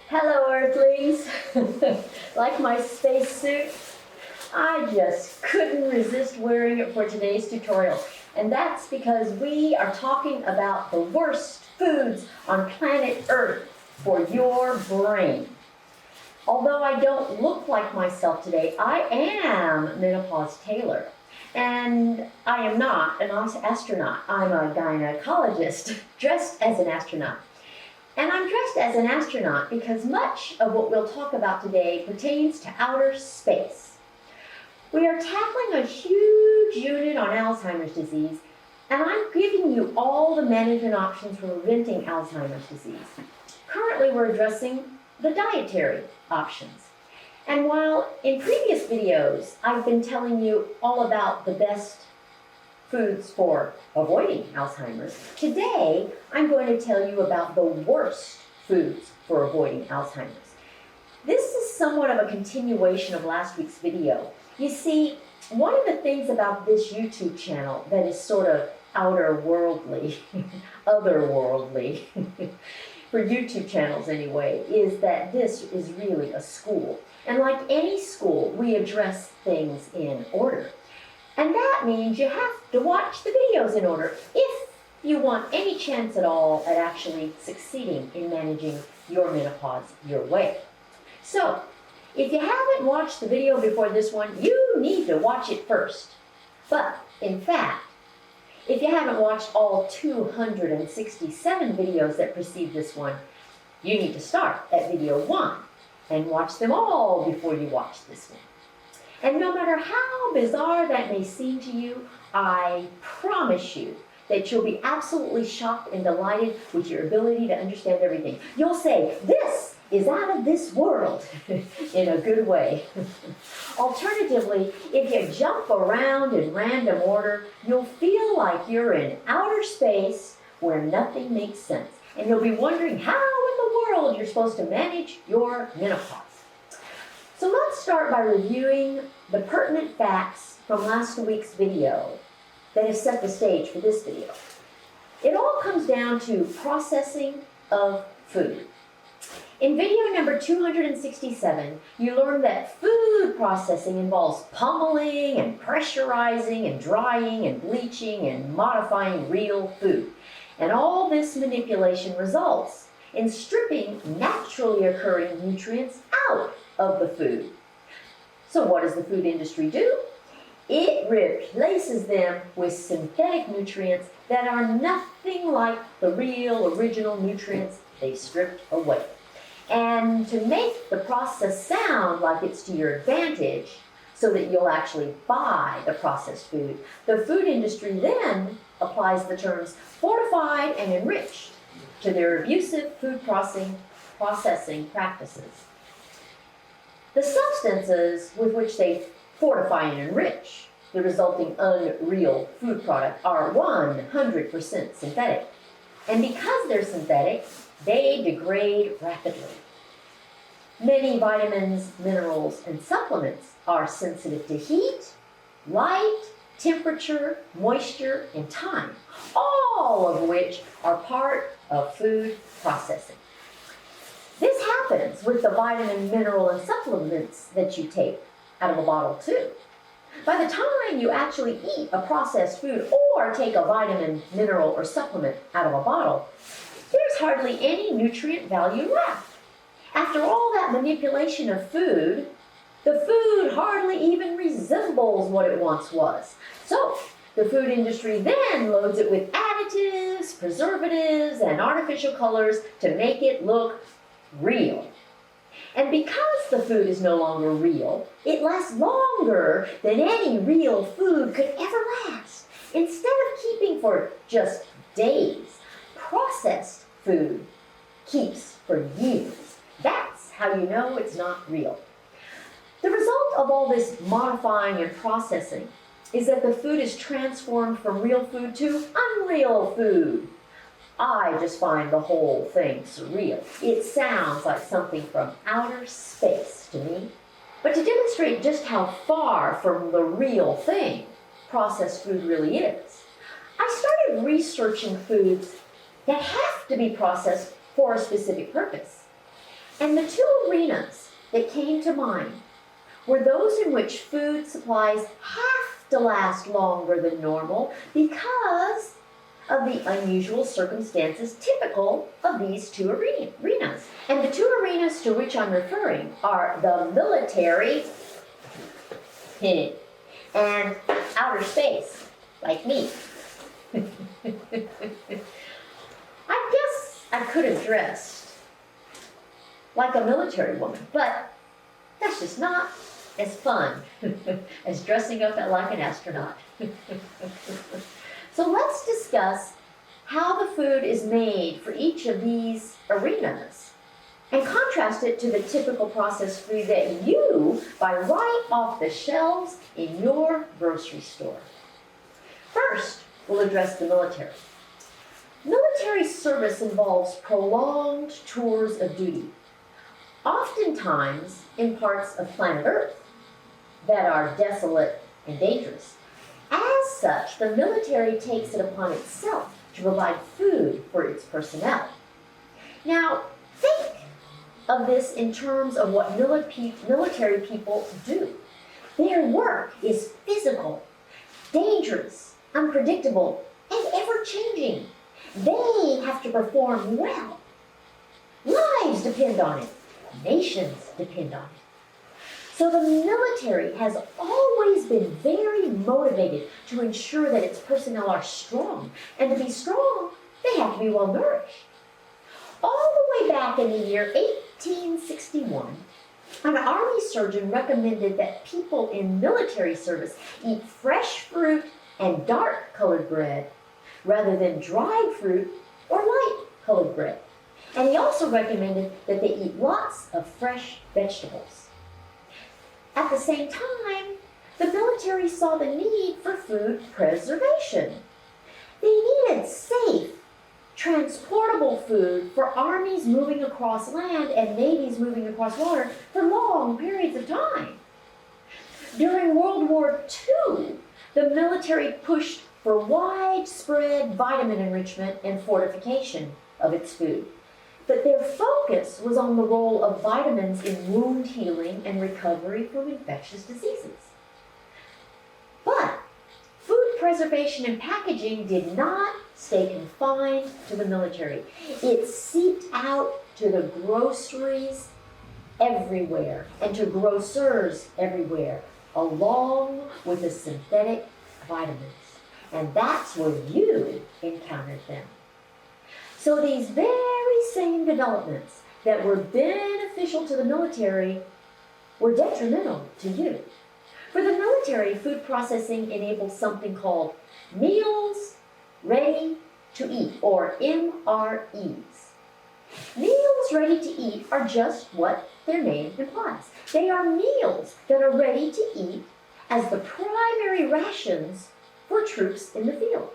Hello, Earthlings. Like my spacesuit? I just couldn't resist wearing it for today's tutorial. And that's because we are talking about the worst foods on planet Earth for your brain. Although I don't look like myself today, I am Menopause Taylor. And I am not an astronaut. I'm a gynecologist dressed as an astronaut. And I'm dressed as an astronaut because much of what we'll talk about today pertains to outer space. We are tackling a huge unit on Alzheimer's disease, and I'm giving you all the management options for preventing Alzheimer's disease. Currently, we're addressing the dietary options. And while in previous videos, I've been telling you all about the best foods for avoiding Alzheimer's, today I'm going to tell you about the worst foods for avoiding Alzheimer's. This is somewhat of a continuation of last week's video. You see, one of the things about this YouTube channel that is sort of outer worldly, otherworldly, for YouTube channels anyway, is that this is really a school. And like any school, we address things in order. And that means you have to watch the videos in order if you want any chance at all at actually succeeding in managing your menopause your way. So, if you haven't watched the video before this one, you need to watch it first. But, in fact, if you haven't watched all 267 videos that precede this one, you need to start at video 1 and watch them all before you watch this one. And no matter how bizarre that may seem to you, I promise you that you'll be absolutely shocked and delighted with your ability to understand everything. You'll say, "This is out of this world," in a good way. Alternatively, if you jump around in random order, you'll feel like you're in outer space where nothing makes sense. And you'll be wondering how in the world you're supposed to manage your menopause. So let's start by reviewing the pertinent facts from last week's video that have set the stage for this video. It all comes down to processing of food. In video number 267, you learned that food processing involves pummeling and pressurizing and drying and bleaching and modifying real food. And all this manipulation results in stripping naturally occurring nutrients out of the food. So what does the food industry do? It replaces them with synthetic nutrients that are nothing like the real original nutrients they stripped away. And to make the process sound like it's to your advantage, so that you'll actually buy the processed food, the food industry then applies the terms fortified and enriched to their abusive food processing practices. The substances with which they fortify and enrich the resulting unreal food product are 100% synthetic. And because they're synthetic, they degrade rapidly. Many vitamins, minerals, and supplements are sensitive to heat, light, temperature, moisture, and time, all of which are part of food processing. This happens with the vitamin, mineral, and supplements that you take out of a bottle too. By the time you actually eat a processed food or take a vitamin, mineral, or supplement out of a bottle, there's hardly any nutrient value left. After all that manipulation of food, the food hardly even resembles what it once was. So, the food industry then loads it with additives, preservatives, and artificial colors to make it look real. And because the food is no longer real, it lasts longer than any real food could ever last. Instead of keeping for just days, processed food keeps for years. That's how you know it's not real. The result of all this modifying and processing is that the food is transformed from real food to unreal food. I just find the whole thing surreal. It sounds like something from outer space to me. But to demonstrate just how far from the real thing processed food really is, I started researching foods that have to be processed for a specific purpose. And the two arenas that came to mind were those in which food supplies have to last longer than normal because of the unusual circumstances typical of these two arenas. And the two arenas to which I'm referring are the military and outer space, like me. I guess I could have dressed like a military woman, but that's just not as fun as dressing up like an astronaut. So let's discuss how the food is made for each of these arenas and contrast it to the typical processed food that you buy right off the shelves in your grocery store. First, we'll address the military. Military service involves prolonged tours of duty, oftentimes in parts of planet Earth that are desolate and dangerous. As such, the military takes it upon itself to provide food for its personnel. Now, think of this in terms of what military people do. Their work is physical, dangerous, unpredictable, and ever-changing. They have to perform well. Lives depend on it. Nations depend on it. So the military has always been very motivated to ensure that its personnel are strong. And to be strong, they have to be well nourished. All the way back in the year 1861, an army surgeon recommended that people in military service eat fresh fruit and dark-colored bread rather than dried fruit or light-colored bread. And he also recommended that they eat lots of fresh vegetables. At the same time, the military saw the need for food preservation. They needed safe, transportable food for armies moving across land and navies moving across water for long periods of time. During World War II, the military pushed for widespread vitamin enrichment and fortification of its food. But their focus was on the role of vitamins in wound healing and recovery from infectious diseases. But food preservation and packaging did not stay confined to the military. It seeped out to the groceries everywhere and to grocers everywhere, along with the synthetic vitamins. And that's where you encountered them. So these very same developments that were beneficial to the military were detrimental to you. For the military, food processing enables something called meals ready to eat, or MREs. Meals ready to eat are just what their name implies. They are meals that are ready to eat as the primary rations for troops in the field.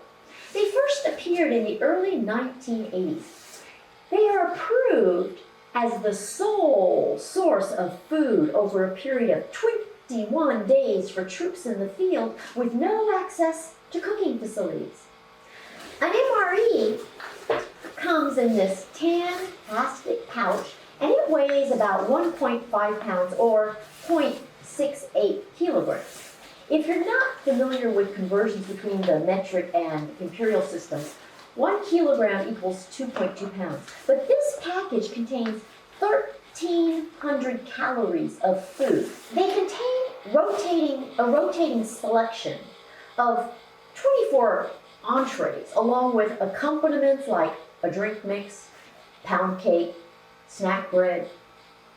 They first appeared in the early 1980s. They are approved as the sole source of food over a period of 21 days for troops in the field with no access to cooking facilities. An MRE comes in this tan plastic pouch, and it weighs about 1.5 pounds or 0.68 kilograms. If you're not familiar with conversions between the metric and imperial systems, 1 kilogram equals 2.2 pounds. But this package contains 1,300 calories of food. They contain a rotating selection of 24 entrees, along with accompaniments like a drink mix, pound cake, snack bread,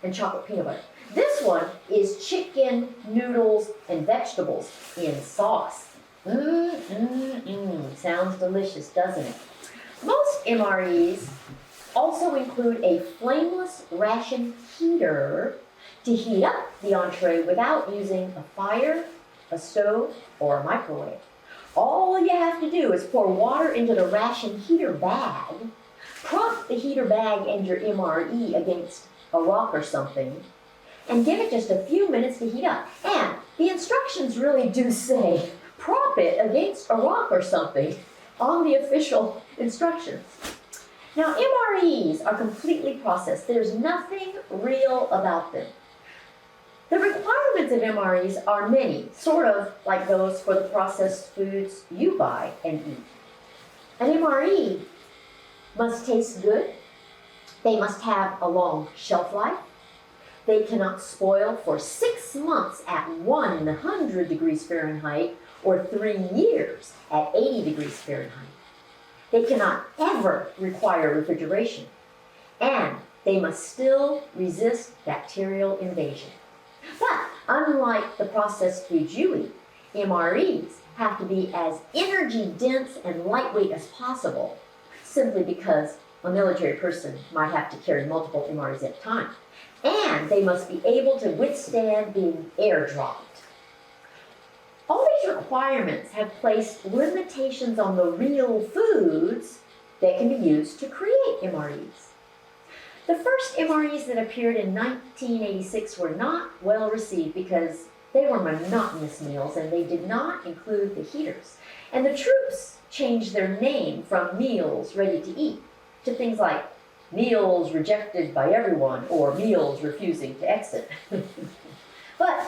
and chocolate peanut butter. This one is chicken, noodles, and vegetables in sauce. Sounds delicious, doesn't it? Most MREs also include a flameless ration heater to heat up the entree without using a fire, a stove, or a microwave. All you have to do is pour water into the ration heater bag, prop the heater bag and your MRE against a rock or something, and give it just a few minutes to heat up. And the instructions really do say, prop it against a rock or something on the official instructions. Now, MREs are completely processed. There's nothing real about them. The requirements of MREs are many, sort of like those for the processed foods you buy and eat. An MRE must taste good. They must have a long shelf life. They cannot spoil for 6 months at 100 degrees Fahrenheit or 3 years at 80 degrees Fahrenheit. They cannot ever require refrigeration, and they must still resist bacterial invasion. But unlike the processed foods you eat, MREs have to be as energy dense and lightweight as possible, simply because a military person might have to carry multiple MREs at a time. And they must be able to withstand being airdropped. All these requirements have placed limitations on the real foods that can be used to create MREs. The first MREs that appeared in 1986 were not well received because they were monotonous meals and they did not include the heaters. And the troops changed their name from meals ready to eat to things like meals rejected by everyone or meals refusing to exit. But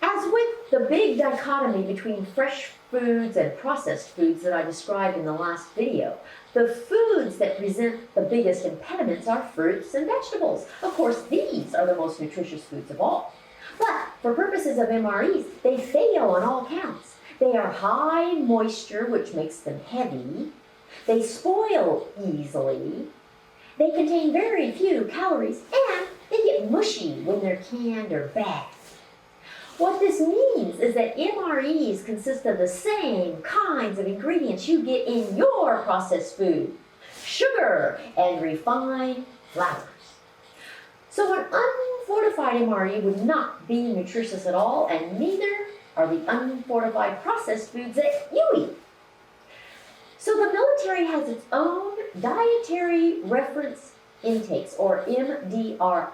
as with the big dichotomy between fresh foods and processed foods that I described in the last video, the foods that present the biggest impediments are fruits and vegetables. Of course, these are the most nutritious foods of all. But for purposes of MREs, they fail on all counts. They are high in moisture, which makes them heavy. They spoil easily. They contain very few calories, and they get mushy when they're canned or bagged. What this means is that MREs consist of the same kinds of ingredients you get in your processed food: sugar and refined flours. So an unfortified MRE would not be nutritious at all, and neither are the unfortified processed foods that you eat. So the military has its own dietary reference intakes, or MDRIs,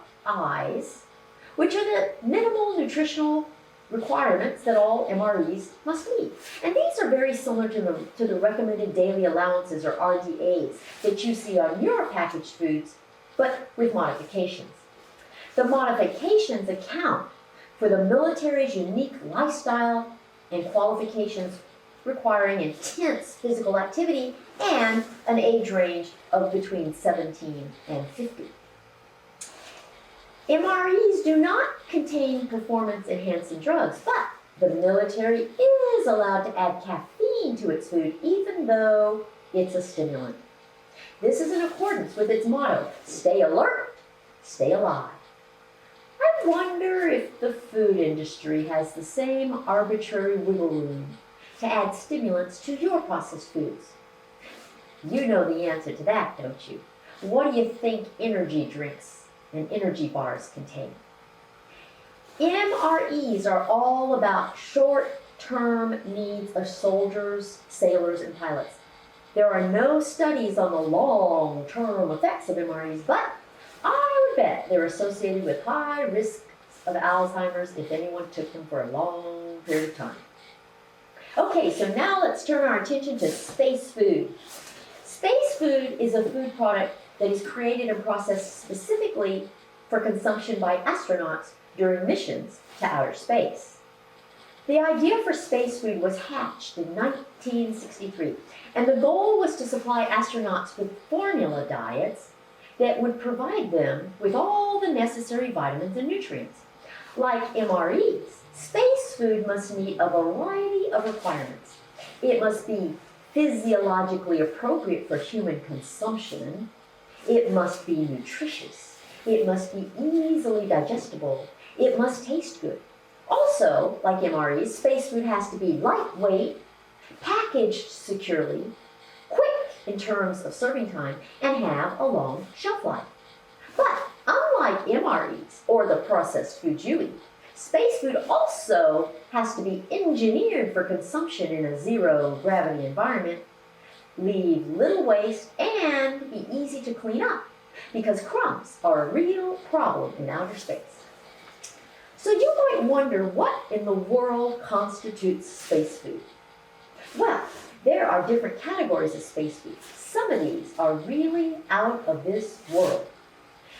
which are the minimal nutritional requirements that all MREs must meet. And these are very similar to the recommended daily allowances, or RDAs, that you see on your packaged foods, but with modifications. The modifications account for the military's unique lifestyle and qualifications requiring intense physical activity and an age range of between 17 and 50. MREs do not contain performance-enhancing drugs, but the military is allowed to add caffeine to its food, even though it's a stimulant. This is in accordance with its motto: stay alert, stay alive. I wonder if the food industry has the same arbitrary wiggle room to add stimulants to your processed foods. You know the answer to that, don't you? What do you think energy drinks and energy bars contain? MREs are all about short-term needs of soldiers, sailors, and pilots. There are no studies on the long-term effects of MREs, but I would bet they're associated with high risks of Alzheimer's if anyone took them for a long period of time. Okay, so now let's turn our attention to space food. Space food is a food product that is created and processed specifically for consumption by astronauts during missions to outer space. The idea for space food was hatched in 1963, and the goal was to supply astronauts with formula diets that would provide them with all the necessary vitamins and nutrients. Like MREs, space food must meet a variety of requirements. It must be physiologically appropriate for human consumption. It must be nutritious. It must be easily digestible. It must taste good. Also, like MREs, space food has to be lightweight, packaged securely, quick in terms of serving time, and have a long shelf life. But unlike MREs or the processed foods you eat, space food also has to be engineered for consumption in a zero-gravity environment, leave little waste, and be easy to clean up, because crumbs are a real problem in outer space. So you might wonder, what in the world constitutes space food? Well, There are different categories of space food. Some of these are really out of this world.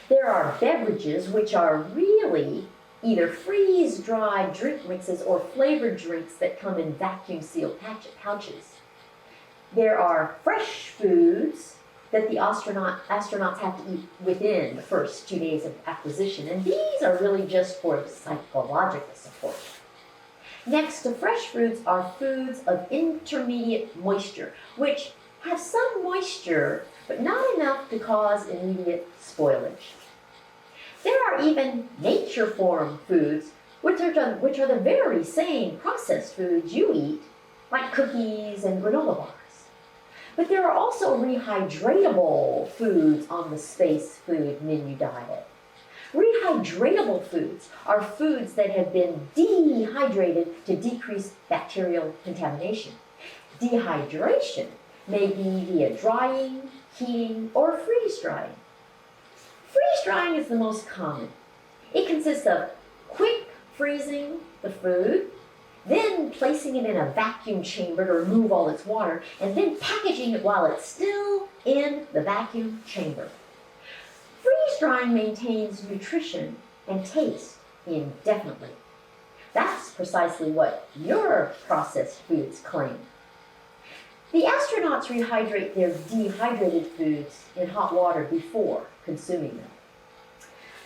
There are beverages, which are really either freeze-dried drink mixes or flavored drinks that come in vacuum-sealed pouches. There are fresh foods that the astronauts have to eat within the first 2 days of acquisition, and these are really just for psychological support. Next to fresh foods are foods of intermediate moisture, which have some moisture, but not enough to cause immediate spoilage. There are even nature-form foods, which are the very same processed foods you eat, like cookies and granola bars. But there are also rehydratable foods on the space food menu diet. Rehydratable foods are foods that have been dehydrated to decrease bacterial contamination. Dehydration may be via drying, heating, or freeze-drying. Freeze-drying is the most common. It consists of quick freezing the food, then placing it in a vacuum chamber to remove all its water, and then packaging it while it's still in the vacuum chamber. Freeze-drying maintains nutrition and taste indefinitely. That's precisely what your processed foods claim. The astronauts rehydrate their dehydrated foods in hot water before consuming them.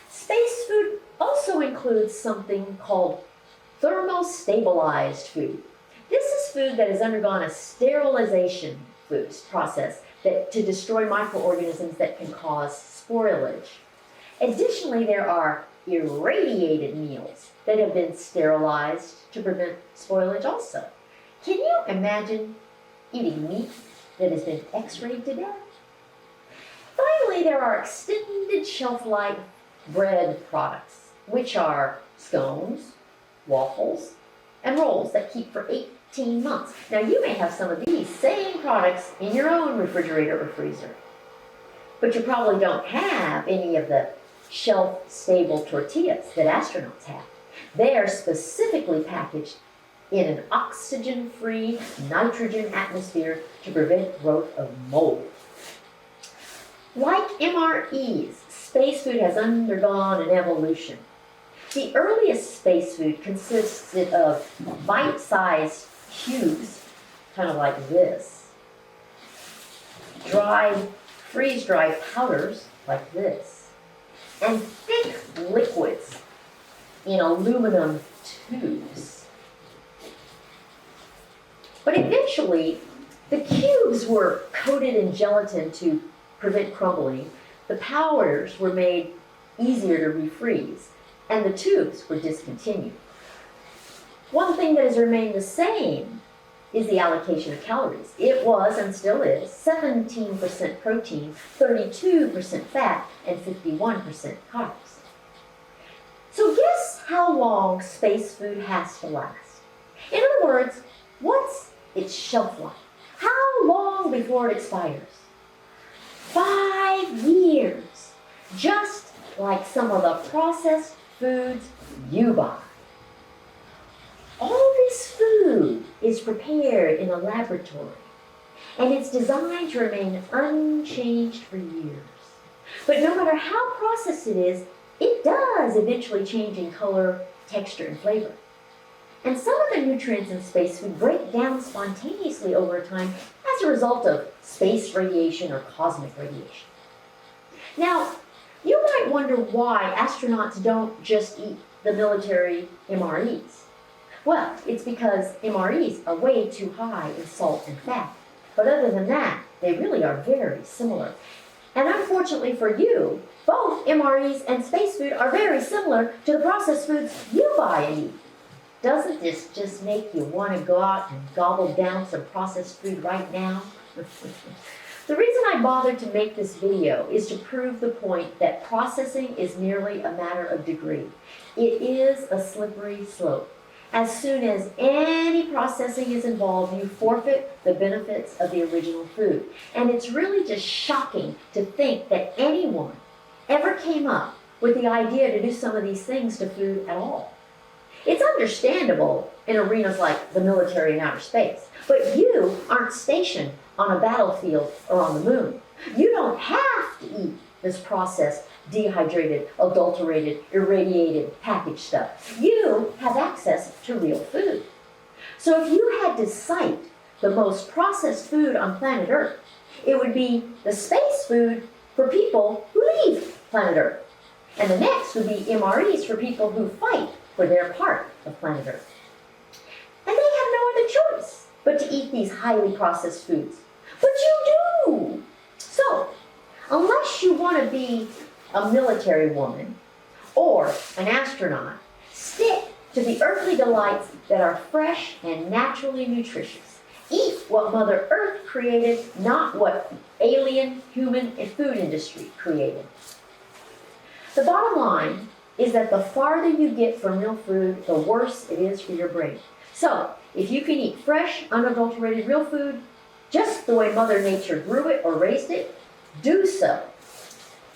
Space food also includes something called thermostabilized food. This is food that has undergone a sterilization process to destroy microorganisms that can cause spoilage. Additionally, there are irradiated meals that have been sterilized to prevent spoilage also. Can you imagine eating meat that has been X-rayed to death? Finally, there are extended shelf life bread products, which are scones, waffles, and rolls that keep for 18 months. Now, you may have some of these same products in your own refrigerator or freezer, but you probably don't have any of the shelf-stable tortillas that astronauts have. They are specifically packaged in an oxygen-free nitrogen atmosphere to prevent growth of mold. Like MREs, space food has undergone an evolution. The earliest space food consisted of bite-sized cubes, kind of like this, freeze-dried powders like this, and thick liquids in aluminum tubes. But eventually, the cubes were coated in gelatin to prevent crumbling, the powders were made easier to refreeze, and the tubes were discontinued. One thing that has remained the same is the allocation of calories. It was, and still is, 17% protein, 32% fat, and 51% carbs. So guess how long space food has to last? In other words, what's its shelf life? How long before it expires? 5 years, just like some of the processed foods you buy. All this food is prepared in a laboratory, and it's designed to remain unchanged for years. But no matter how processed it is, it does eventually change in color, texture, and flavor. And some of the nutrients in space food break down spontaneously over time as a result of space radiation or cosmic radiation. Now, you might wonder why astronauts don't just eat the military MREs. Well, it's because MREs are way too high in salt and fat. But other than that, they really are very similar. And unfortunately for you, both MREs and space food are very similar to the processed foods you buy and eat. Doesn't this just make you want to go out and gobble down some processed food right now? The reason I bothered to make this video is to prove the point that processing is merely a matter of degree. It is a slippery slope. As soon as any processing is involved, you forfeit the benefits of the original food. And it's really just shocking to think that anyone ever came up with the idea to do some of these things to food at all. It's understandable in arenas like the military and outer space, but you aren't stationed on a battlefield or on the moon. You don't have to eat this processed, dehydrated, adulterated, irradiated, packaged stuff. You have access to real food. So if you had to cite the most processed food on planet Earth, it would be the space food for people who leave planet Earth. And the next would be MREs for people who fight for their part of planet Earth. And they have no other choice but to eat these highly processed foods. But you do! So, unless you want to be a military woman or an astronaut, stick to the earthly delights that are fresh and naturally nutritious. Eat what Mother Earth created, not what alien human and food industry created. The bottom line is that the farther you get from real food, the worse it is for your brain. So, if you can eat fresh, unadulterated real food, just the way Mother Nature grew it or raised it, do so.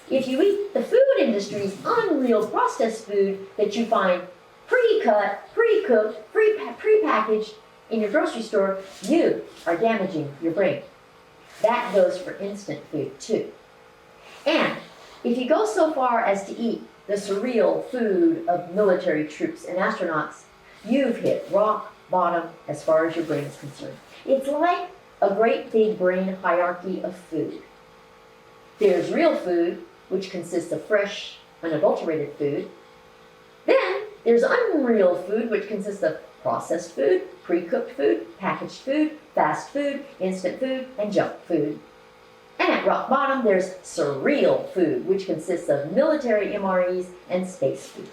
If you eat the food industry's unreal processed food that you find pre-cut, pre-cooked, pre-packaged in your grocery store, you are damaging your brain. That goes for instant food too. And if you go so far as to eat the surreal food of military troops and astronauts, you've hit rock bottom as far as your brain is concerned. It's like a great big brain hierarchy of food. There's real food, which consists of fresh, unadulterated food. Then there's unreal food, which consists of processed food, pre-cooked food, packaged food, fast food, instant food, and junk food. And at rock bottom, there's surreal food, which consists of military MREs and space food.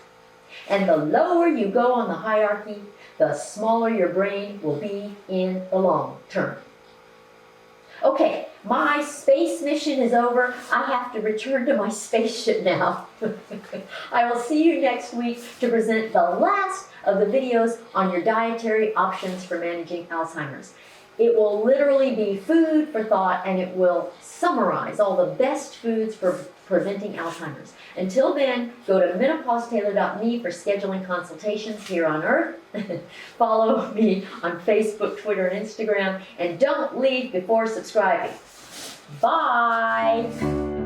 And the lower you go on the hierarchy, the smaller your brain will be in the long term. Okay, my space mission is over. I have to return to my spaceship now. I will see you next week to present the last of the videos on your dietary options for managing Alzheimer's. It will literally be food for thought, and it will summarize all the best foods for preventing Alzheimer's. Until then, go to menopausetaylor.me for scheduling consultations here on Earth. Follow me on Facebook, Twitter, and Instagram, and don't leave before subscribing. Bye!